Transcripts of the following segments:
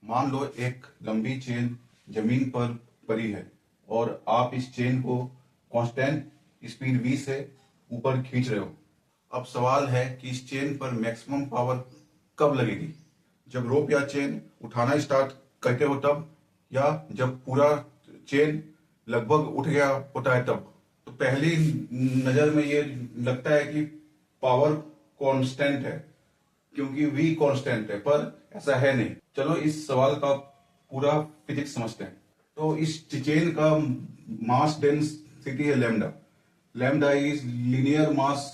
मान लो एक लंबी चेन जमीन पर पड़ी है और आप इस चेन को कांस्टेंट स्पीड v से ऊपर खींच रहे हो। अब सवाल है कि इस चेन पर मैक्सिमम पावर कब लगेगी, जब रोप या चेन उठाना स्टार्ट करते हो तब, या जब पूरा चेन लगभग उठ गया होता है तब। तो पहली नजर में ये लगता है कि पावर कांस्टेंट है क्योंकि v कांस्टेंट है, पर ऐसा है नहीं। चलो इस सवाल का पूरा फिजिक्स समझते हैं। तो इस चेन का मास डेंसिटी है lambda. Lambda is linear mass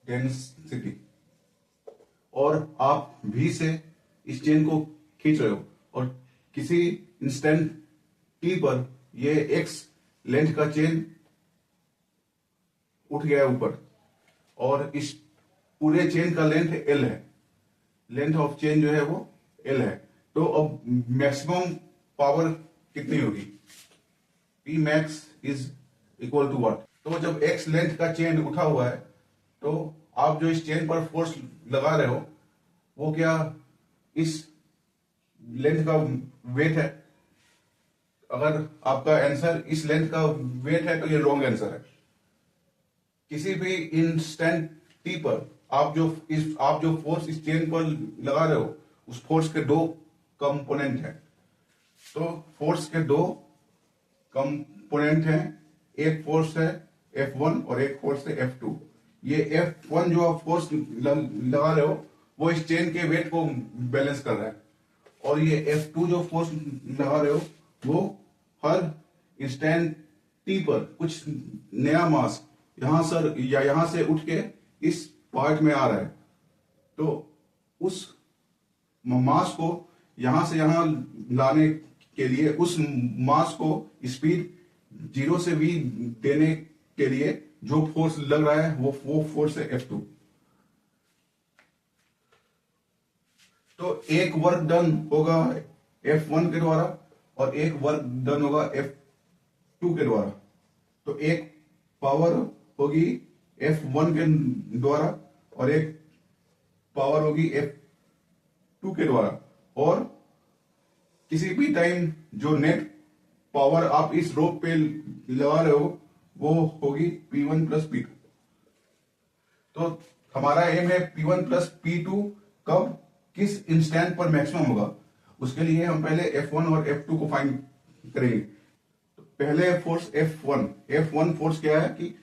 density, और आप v से इस चेन को खींच रहे हो और किसी इंस्टेंट t पर ये x लेंथ का चेन उठ गया ऊपर, और इस पूरे चेन का लेंथ L है। लेंथ ऑफ चेन जो है वो L है। तो अब मैक्सिमम पावर कितनी होगी? P max is equal to what? तो जब x लेंथ का चेन उठा हुआ है तो आप जो इस चेन पर फोर्स लगा रहे हो वो क्या इस लेंथ का वेट है? अगर आपका आंसर इस लेंथ का वेट है तो ये रॉन्ग आंसर है। किसी भी इंस्टेंट t पर आप जो फोर्स इस चेन पर लगा रहे हो उस फोर्स के दो कंपोनेंट हैं। तो फोर्स के दो कंपोनेंट हैं, एक फोर्स है F1 और एक फोर्स है F2। ये F1 जो आप फोर्स लगा रहे हो वो इस चेन के वेट को बैलेंस कर रहा है, और ये F2 जो फोर्स लगा रहे हो वो हर इंस्टेंट t पर कुछ नया मास यहां से उठ के इस पार्ट में आ रहा है। तो उस मास को यहां से यहां लाने के लिए, उस मास को स्पीड 0 से v देने के लिए जो फोर्स लग रहा है वो फोर्स है F2। तो एक वर्क डन होगा F1 के द्वारा और एक वर्क डन होगा F2 के द्वारा। तो एक पावर होगी F1 के द्वारा और एक पावर होगी F2 के द्वारा, और किसी भी टाइम जो नेट पावर आप इस रोप पे लगा रहे हो वो होगी P1 प्लस P2। तो हमारा एम है P1 प्लस P2 कब किस इंस्टेंट पर मैक्सिमम होगा, उसके लिए हम पहले F1 और F2 को फाइंड करेंगे। तो पहले फोर्स F1 फोर्स क्या है कि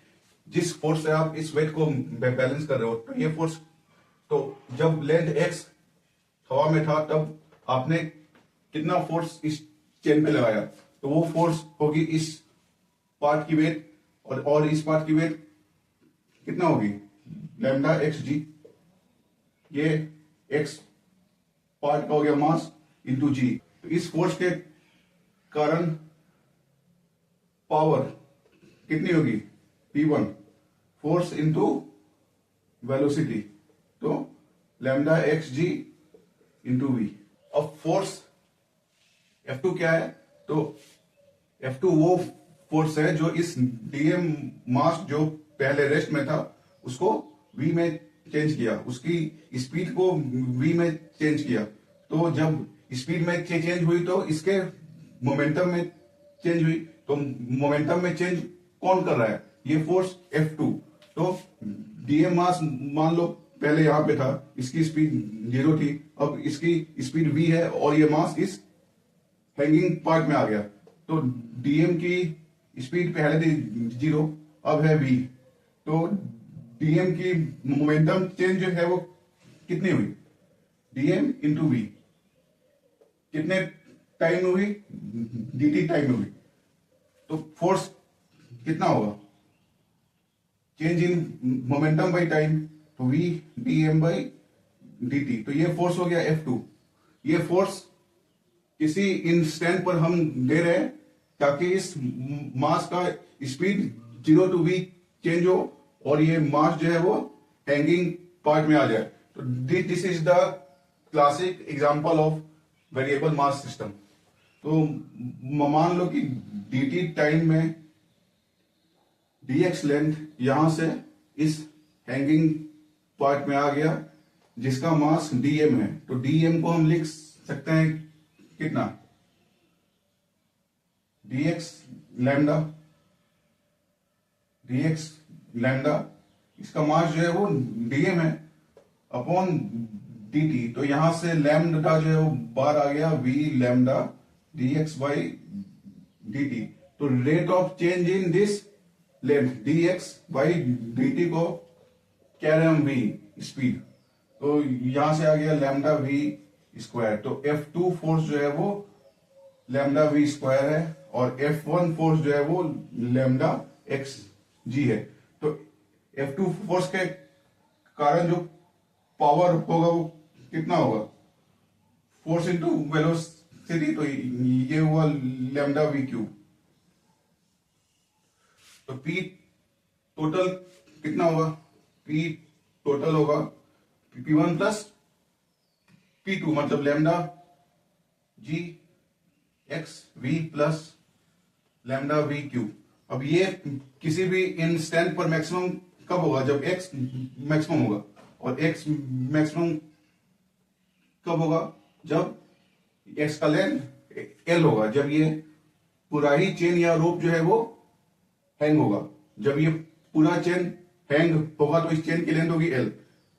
जिस फोर्स से आप इस वेट को बैलेंस कर रहे हो, तो ये फोर्स, तो जब लेंथ x हवा में था तब आपने कितना फोर्स इस चेन पे लगाया, तो वो फोर्स होगी इस पार्ट की वेट, और इस पार्ट की वेट कितना होगी? लैम्डा एक्स जी। ये x पार्ट का हो गया मास इंटू जी। तो इस फोर्स के कारण पावर कितनी होगी? P1 फोर्स इंटू वेलोसिटी, तो lambda x g into v. अब फोर्स F2 क्या है? तो F2 वो फोर्स है जो इस dm मास जो पहले रेस्ट में था उसको v में चेंज किया, उसकी स्पीड को v में चेंज किया। तो जब स्पीड में चेंज हुई तो इसके मोमेंटम में चेंज हुई। तो मोमेंटम में चेंज कौन कर रहा है? ये फोर्स F2। तो dm मास मान लो पहले यहां पे था, इसकी स्पीड 0 थी, अब इसकी स्पीड v है और ये मास इस हैंगिंग पार्ट में आ गया। तो dm की स्पीड पहले थी 0, अब है v। तो dm की मोमेंटम चेंज जो है वो कितनी हुई? dm into v। कितने टाइम में हुई? dt टाइम में हुई। तो फोर्स कितना होगा? Change in momentum by time, तो v dm बाई dt। तो ये फोर्स हो गया F2। ये फोर्स किसी इंस्टेंट पर हम दे रहे हैं ताकि इस मास का स्पीड 0 टू v चेंज हो और ये मास जो है वो हैंगिंग पार्ट में आ जाए। तो this is the classic example of variable mass system. तो मान लो कि dt टाइम में dx लेंथ यहां से इस हैंगिंग पार्ट में आ गया जिसका मास dm है। तो dm को हम लिख सकते हैं कितना, dx लैम्डा, dx लैम्डा, इसका मास जो है वो dm है अपॉन dt, तो यहां से लैम्डा जो है वो बार आ गया v lambda dx by dt। तो rate of change in this length dx by dt को कह रहे हैं हम v स्पीड, तो यहां से आ गया लैम्डा v स्क्वायर। तो F2 फोर्स जो है वो लैम्डा v स्क्वायर है और F1 फोर्स जो है वो लैम्डा एक्स जी है। तो F2 फोर्स के कारण जो पावर होगा वो कितना होगा, फोर्स इंटू वेलोसिटी, तो ये हुआ लैम्डा वी क्यूब। तो P टोटल कितना होगा, P टोटल होगा P1 प्लस P2, मतलब lambda g x v plus lambda v cube. अब ये किसी भी इंस्टेंट पर मैक्सिमम कब होगा, जब x मैक्सिमम होगा, और x मैक्सिमम कब होगा, जब x का लेंथ l होगा, जब ये पूरा ही चेन या रोप जो है वो हैंग होगा। जब ये पूरा चेन हैंग होगा तो इस चेन की लेंथ होगी l,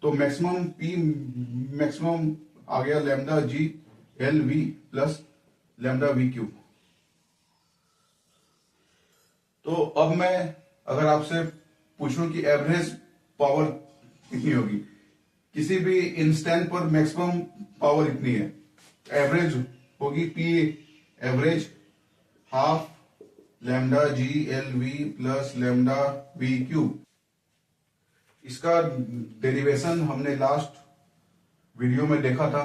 तो मैक्सिमम p मैक्सिमम आ गया lambda g l v plus lambda v cube. तो अब मैं अगर आपसे पूछूं कि एवरेज पावर कितनी होगी, किसी भी इंस्टेंट पर मैक्सिमम पावर इतनी है, एवरेज होगी P average half lambda g l v plus lambda v cube. इसका डेरिवेशन हमने लास्ट वीडियो में देखा था।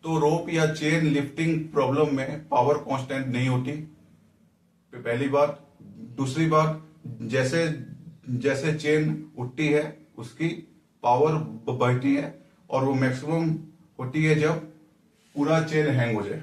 तो रोप या चेन लिफ्टिंग प्रॉब्लम में पावर कांस्टेंट नहीं होती, तो पहली बात। दूसरी बात, जैसे जैसे चेन उठती है उसकी पावर बढ़ती है, और वो मैक्सिमम होती है जब पूरा चेन हैंग हो जाए।